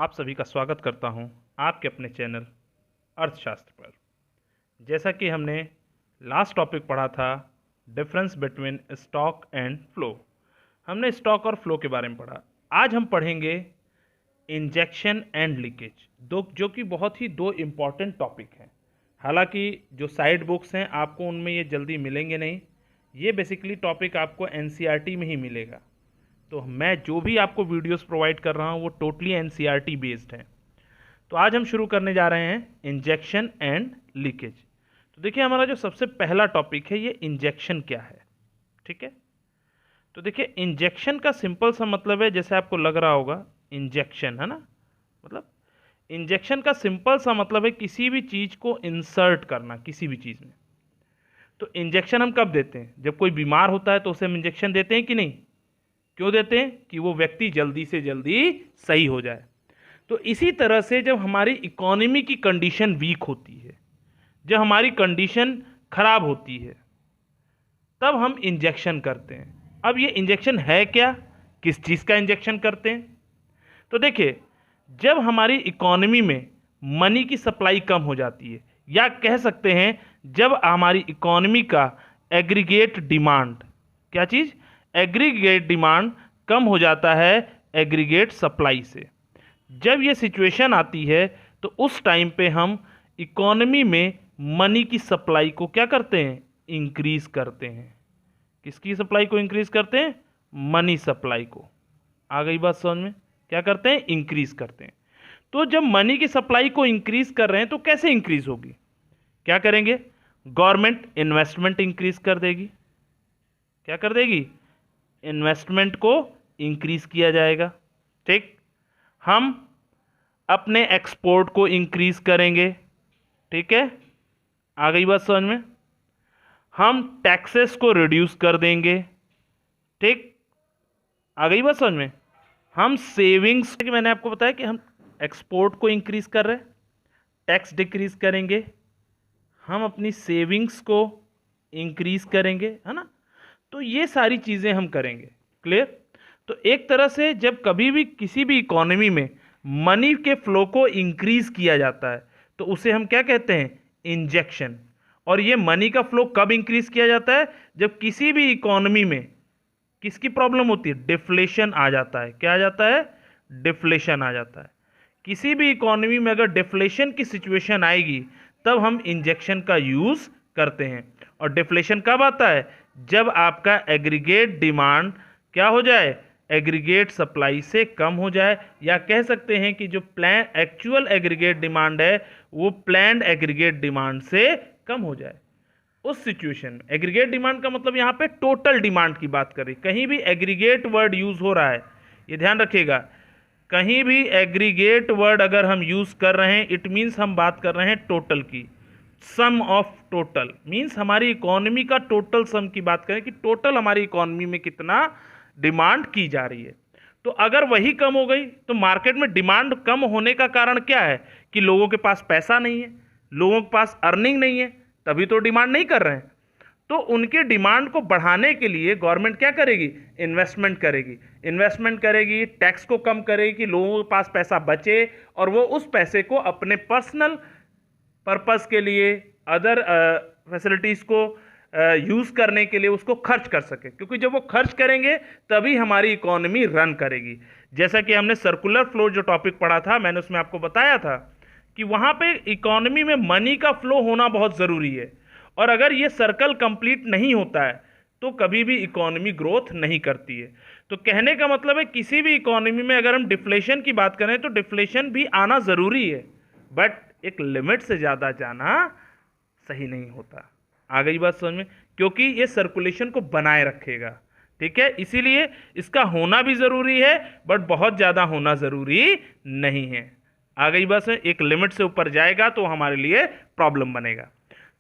आप सभी का स्वागत करता हूं आपके अपने चैनल अर्थशास्त्र पर। जैसा कि हमने लास्ट टॉपिक पढ़ा था difference between stock and flow, हमने स्टॉक और फ्लो के बारे में पढ़ा। आज हम पढ़ेंगे इंजेक्शन एंड लीकेज, जो कि बहुत ही दो इम्पॉर्टेंट टॉपिक हैं। हालांकि जो साइड बुक्स हैं आपको उनमें ये जल्दी मिलेंगे नहीं, ये बेसिकली टॉपिक आपको एनसीईआरटी में ही मिलेगा। तो मैं जो भी आपको वीडियोस प्रोवाइड कर रहा हूँ वो टोटली एनसीईआरटी बेस्ड हैं। तो आज हम शुरू करने जा रहे हैं इंजेक्शन एंड लीकेज। तो देखिए, हमारा जो सबसे पहला टॉपिक है ये इंजेक्शन क्या है। ठीक है, तो देखिए इंजेक्शन का सिंपल सा मतलब है, जैसे आपको लग रहा होगा इंजेक्शन है ना, मतलब इंजेक्शन का सिंपल सा मतलब है किसी भी चीज़ को इंसर्ट करना किसी भी चीज़ में। तो इंजेक्शन हम कब देते हैं? जब कोई बीमार होता है तो उसे हम इंजेक्शन देते हैं कि नहीं? क्यों देते हैं? कि वो व्यक्ति जल्दी से जल्दी सही हो जाए। तो इसी तरह से जब हमारी इकोनॉमी की कंडीशन वीक होती है, जब हमारी कंडीशन खराब होती है, तब हम इंजेक्शन करते हैं। अब ये इंजेक्शन है क्या, किस चीज़ का इंजेक्शन करते हैं? तो देखिए, जब हमारी इकोनॉमी में मनी की सप्लाई कम हो जाती है, या कह सकते हैं जब हमारी इकोनॉमी का एग्रीगेट डिमांड, क्या चीज़? एग्रीगेट डिमांड कम हो जाता है एग्रीगेट सप्लाई से। जब ये सिचुएशन आती है तो उस टाइम पे हम इकोनॉमी में मनी की सप्लाई को क्या करते हैं? इंक्रीज करते हैं। किसकी सप्लाई को इंक्रीज करते हैं? मनी सप्लाई को। आ गई बात समझ में? क्या करते हैं? इंक्रीज करते हैं। तो जब मनी की सप्लाई को इंक्रीज कर रहे हैं तो कैसे इंक्रीज होगी? क्या करेंगे? गवर्नमेंट इन्वेस्टमेंट इंक्रीज कर देगी। क्या कर देगी? इन्वेस्टमेंट को इंक्रीज किया जाएगा। ठीक, हम अपने एक्सपोर्ट को इंक्रीज करेंगे। ठीक है, आ गई बात समझ में? हम टैक्सेस को रिड्यूस कर देंगे। ठीक, आ गई बात समझ में? हम सेविंग्स, मैंने आपको बताया कि हम एक्सपोर्ट को इंक्रीज कर रहे हैं, टैक्स डिक्रीज करेंगे, हम अपनी सेविंग्स को इंक्रीज करेंगे, है ना? तो ये सारी चीज़ें हम करेंगे। क्लियर? तो एक तरह से जब कभी भी किसी भी इकोनॉमी में मनी के फ्लो को इंक्रीज किया जाता है तो उसे हम क्या कहते हैं? इंजेक्शन। और ये मनी का फ्लो कब इंक्रीज किया जाता है? जब किसी भी इकोनॉमी में किसकी प्रॉब्लम होती है? डिफ्लेशन आ जाता है। क्या आ जाता है? डिफ्लेशन आ जाता है। किसी भी इकोनॉमी में अगर डिफ्लेशन की सिचुएशन आएगी तब हम इंजेक्शन का यूज करते हैं। और डिफ्लेशन कब आता है? जब आपका एग्रीगेट डिमांड क्या हो जाए? एग्रीगेट सप्लाई से कम हो जाए, या कह सकते हैं कि जो प्लान एक्चुअल एग्रीगेट डिमांड है वो प्लान्ड एग्रीगेट डिमांड से कम हो जाए। उस सिचुएशन में एग्रीगेट डिमांड का मतलब यहाँ पे टोटल डिमांड की बात करें। कहीं भी एग्रीगेट वर्ड यूज हो रहा है, ये ध्यान रखिएगा, कहीं भी एग्रीगेट वर्ड अगर हम यूज कर रहे हैं इट मीन्स हम बात कर रहे हैं टोटल की। सम ऑफ टोटल मीन्स हमारी इकोनॉमी का टोटल सम की बात करें कि टोटल हमारी इकोनॉमी में कितना डिमांड की जा रही है। तो अगर वही कम हो गई तो मार्केट में डिमांड कम होने का कारण क्या है? कि लोगों के पास पैसा नहीं है, लोगों के पास अर्निंग नहीं है, तभी तो डिमांड नहीं कर रहे हैं। तो उनके डिमांड को बढ़ाने के लिए गवर्नमेंट क्या करेगी? इन्वेस्टमेंट करेगी। इन्वेस्टमेंट करेगी, टैक्स को कम करेगी कि लोगों के पास पैसा बचे और वो उस पैसे को अपने पर्सनल पर्पस के लिए, अदर फैसिलिटीज़ को यूज़ करने के लिए उसको खर्च कर सके। क्योंकि जब वो खर्च करेंगे तभी हमारी इकोनॉमी रन करेगी। जैसा कि हमने सर्कुलर फ्लो जो टॉपिक पढ़ा था, मैंने उसमें आपको बताया था कि वहाँ पे इकोनॉमी में मनी का फ्लो होना बहुत ज़रूरी है। और अगर ये सर्कल कंप्लीट नहीं होता है तो कभी भी इकोनॉमी ग्रोथ नहीं करती है। तो कहने का मतलब है किसी भी इकोनॉमी में अगर हम डिफ्लेशन की बात करें तो डिफ्लेशन भी आना ज़रूरी है, बट एक लिमिट से ज़्यादा जाना सही नहीं होता। आ गई बात समझ में? क्योंकि ये सर्कुलेशन को बनाए रखेगा। ठीक है, इसीलिए इसका होना भी ज़रूरी है बट बहुत ज़्यादा होना ज़रूरी नहीं है। आ गई बात समझ? एक लिमिट से ऊपर जाएगा तो हमारे लिए प्रॉब्लम बनेगा।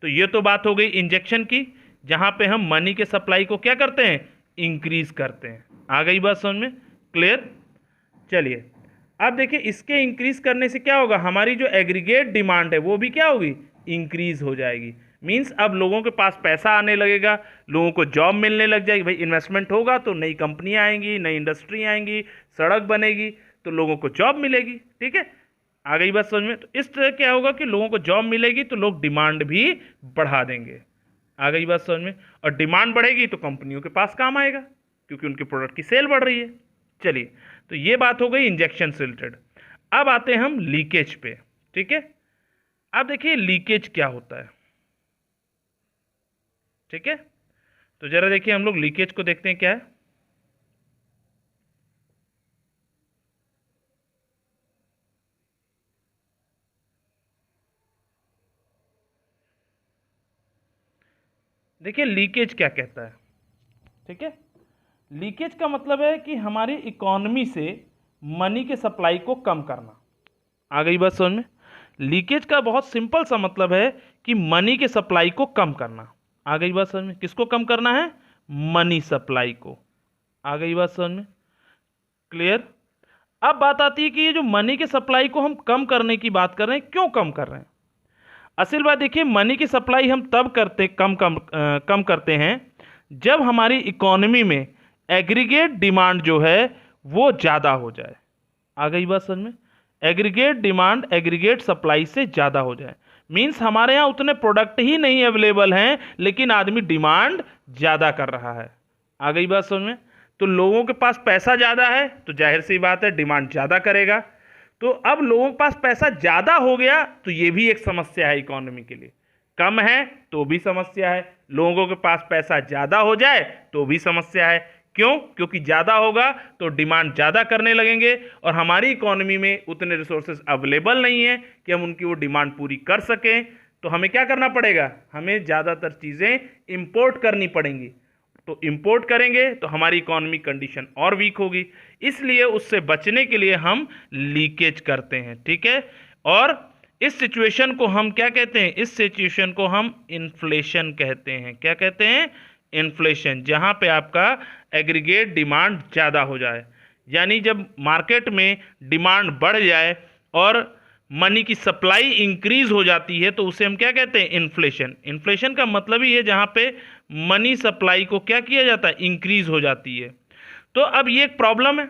तो ये तो बात हो गई इंजेक्शन की, जहाँ पे हम मनी के सप्लाई को क्या करते हैं? इंक्रीज करते हैं। आ गई बात समझ में? क्लियर? चलिए अब देखिए, इसके इंक्रीज करने से क्या होगा? हमारी जो एग्रीगेट डिमांड है वो भी क्या होगी? इंक्रीज हो जाएगी। मींस अब लोगों के पास पैसा आने लगेगा, लोगों को जॉब मिलने लग जाएगी। भाई इन्वेस्टमेंट होगा तो नई कंपनियां आएंगी, नई इंडस्ट्री आएंगी, सड़क बनेगी, तो लोगों को जॉब मिलेगी। ठीक है, आ गई बात समझ में। तो इस तरह क्या होगा कि लोगों को जॉब मिलेगी तो लोग डिमांड भी बढ़ा देंगे। आ गई बात समझ में। और डिमांड बढ़ेगी तो कंपनियों के पास काम आएगा क्योंकि उनके प्रोडक्ट की सेल बढ़ रही है। चलिए, तो ये बात हो गई इंजेक्शन से रिलेटेड। अब आते हैं हम लीकेज पे। ठीक है, अब देखिए लीकेज क्या होता है। ठीक है, तो जरा देखिए हम लोग लीकेज को देखते हैं क्या है। देखिए लीकेज क्या कहता है। ठीक है, लीकेज का मतलब है कि हमारी इकोनॉमी से मनी के सप्लाई को कम करना। आ गई बात समझ में। लीकेज का बहुत सिंपल सा मतलब है कि मनी के सप्लाई को कम करना। आ गई बात समझ में। किसको कम करना है? मनी सप्लाई को। आ गई बात समझ में। क्लियर। अब बात आती है कि ये जो मनी के सप्लाई को हम कम करने की बात कर रहे हैं, क्यों कम कर रहे हैं? असल बात देखिए, मनी की सप्लाई हम तब कम करते हैं जब हमारी इकोनॉमी में एग्रीगेट डिमांड जो है वो ज़्यादा हो जाए। आ गई बात समझ में। एग्रीगेट डिमांड एग्रीगेट सप्लाई से ज़्यादा हो जाए, मीन्स हमारे यहाँ उतने प्रोडक्ट ही नहीं अवेलेबल हैं लेकिन आदमी डिमांड ज़्यादा कर रहा है। आ गई बात समझ में। तो लोगों के पास पैसा ज़्यादा है तो जाहिर सी बात है डिमांड ज़्यादा करेगा। तो अब लोगों के पास पैसा ज़्यादा हो गया तो ये भी एक समस्या है इकोनॉमी के लिए। कम है तो भी समस्या है, लोगों के पास पैसा ज़्यादा हो जाए तो भी समस्या है। क्यों? क्योंकि ज़्यादा होगा तो डिमांड ज़्यादा करने लगेंगे और हमारी इकोनॉमी में उतने रिसोर्सेज अवेलेबल नहीं है कि हम उनकी वो डिमांड पूरी कर सकें। तो हमें क्या करना पड़ेगा? हमें ज़्यादातर चीज़ें इंपोर्ट करनी पड़ेंगी। तो इंपोर्ट करेंगे तो हमारी इकोनॉमी कंडीशन और वीक होगी, इसलिए उससे बचने के लिए हम लीकेज करते हैं। ठीक है, और इस सिचुएशन को हम क्या कहते हैं? इस सिचुएशन को हम इन्फ्लेशन कहते हैं। क्या कहते हैं? इन्फ्लेशन। जहां पे आपका एग्रीगेट डिमांड ज़्यादा हो जाए, यानी जब मार्केट में डिमांड बढ़ जाए और मनी की सप्लाई इंक्रीज हो जाती है तो उसे हम क्या कहते हैं? इन्फ्लेशन। इन्फ्लेशन का मतलब ही है जहां पे मनी सप्लाई को क्या किया जाता है? इंक्रीज हो जाती है। तो अब ये एक प्रॉब्लम है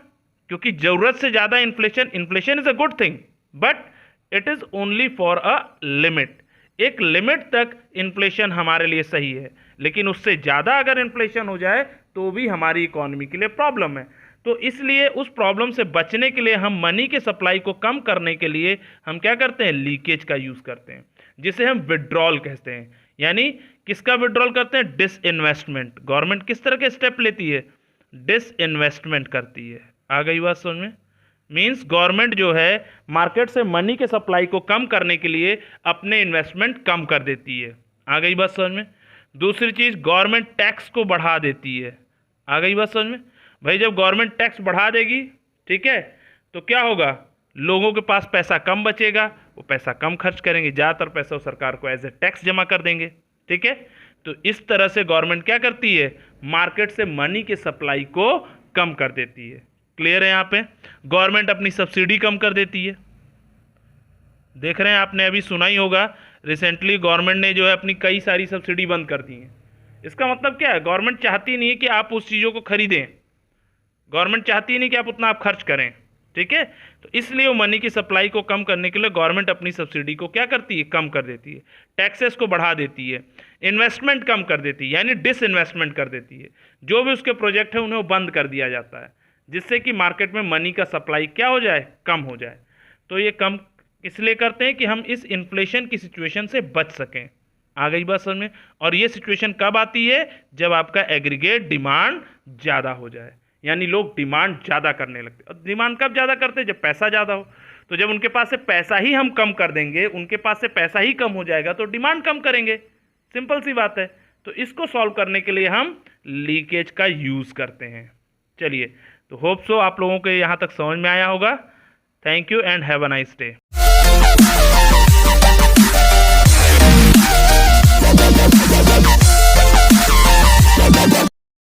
क्योंकि ज़रूरत से ज़्यादा inflation is a good thing but it is only for a limit. एक लिमिट तक इन्फ्लेशन हमारे लिए सही है, लेकिन उससे ज़्यादा अगर इन्फ्लेशन हो जाए तो भी हमारी इकोनॉमी के लिए प्रॉब्लम है। तो इसलिए उस प्रॉब्लम से बचने के लिए हम मनी के सप्लाई को कम करने के लिए हम क्या करते हैं? लीकेज का यूज़ करते हैं, जिसे हम विड्रॉल कहते हैं। यानी किसका विड्रॉल करते हैं? डिसइन्वेस्टमेंट। गवर्नमेंट किस तरह के स्टेप लेती है? डिसइन्वेस्टमेंट करती है। आ गई बात समझ में। मीन्स गवर्नमेंट जो है मार्केट से मनी के सप्लाई को कम करने के लिए अपने इन्वेस्टमेंट कम कर देती है। आ गई बात समझ में। दूसरी चीज़, गवर्नमेंट टैक्स को बढ़ा देती है। आ गई बात समझ में। भाई जब गवर्नमेंट टैक्स बढ़ा देगी, ठीक है, तो क्या होगा? लोगों के पास पैसा कम बचेगा, वो पैसा कम खर्च करेंगे, ज़्यादातर पैसा वो सरकार को एज ए टैक्स जमा कर देंगे। ठीक है, तो इस तरह से गवर्नमेंट क्या करती है? मार्केट से मनी के सप्लाई को कम कर देती है। क्लियर है? यहाँ पे गवर्नमेंट अपनी सब्सिडी कम कर देती है। देख रहे हैं, आपने अभी सुना ही होगा, रिसेंटली गवर्नमेंट ने जो है अपनी कई सारी सब्सिडी बंद कर दी हैं। इसका मतलब क्या है? गवर्नमेंट चाहती नहीं है कि आप उस चीज़ों को खरीदें, गवर्नमेंट चाहती नहीं कि आप खर्च करें। ठीक है, तो इसलिए वो मनी की सप्लाई को कम करने के लिए गवर्नमेंट अपनी सब्सिडी को क्या करती है? कम कर देती है, टैक्सेस को बढ़ा देती है, इन्वेस्टमेंट कम कर देती है, यानी डिसइन्वेस्टमेंट कर देती है। जो भी उसके प्रोजेक्ट है उन्हें वो बंद कर दिया जाता है, जिससे कि मार्केट में मनी का सप्लाई क्या हो जाए? कम हो जाए। तो ये कम इसलिए करते हैं कि हम इस इन्फ्लेशन की सिचुएशन से बच सकें। आ गई बात समझ में। और ये सिचुएशन कब आती है? जब आपका एग्रीगेट डिमांड ज़्यादा हो जाए, यानी लोग डिमांड ज़्यादा करने लगते हैं। और डिमांड कब ज़्यादा करते हैं? जब पैसा ज़्यादा हो। तो जब उनके पास से पैसा ही हम कम कर देंगे, उनके पास से पैसा ही कम हो जाएगा तो डिमांड कम करेंगे। सिंपल सी बात है। तो इसको सॉल्व करने के लिए हम लीकेज का यूज़ करते हैं। चलिए, तो होप सो आप लोगों को यहाँ तक समझ में आया होगा। Thank you and have a nice day.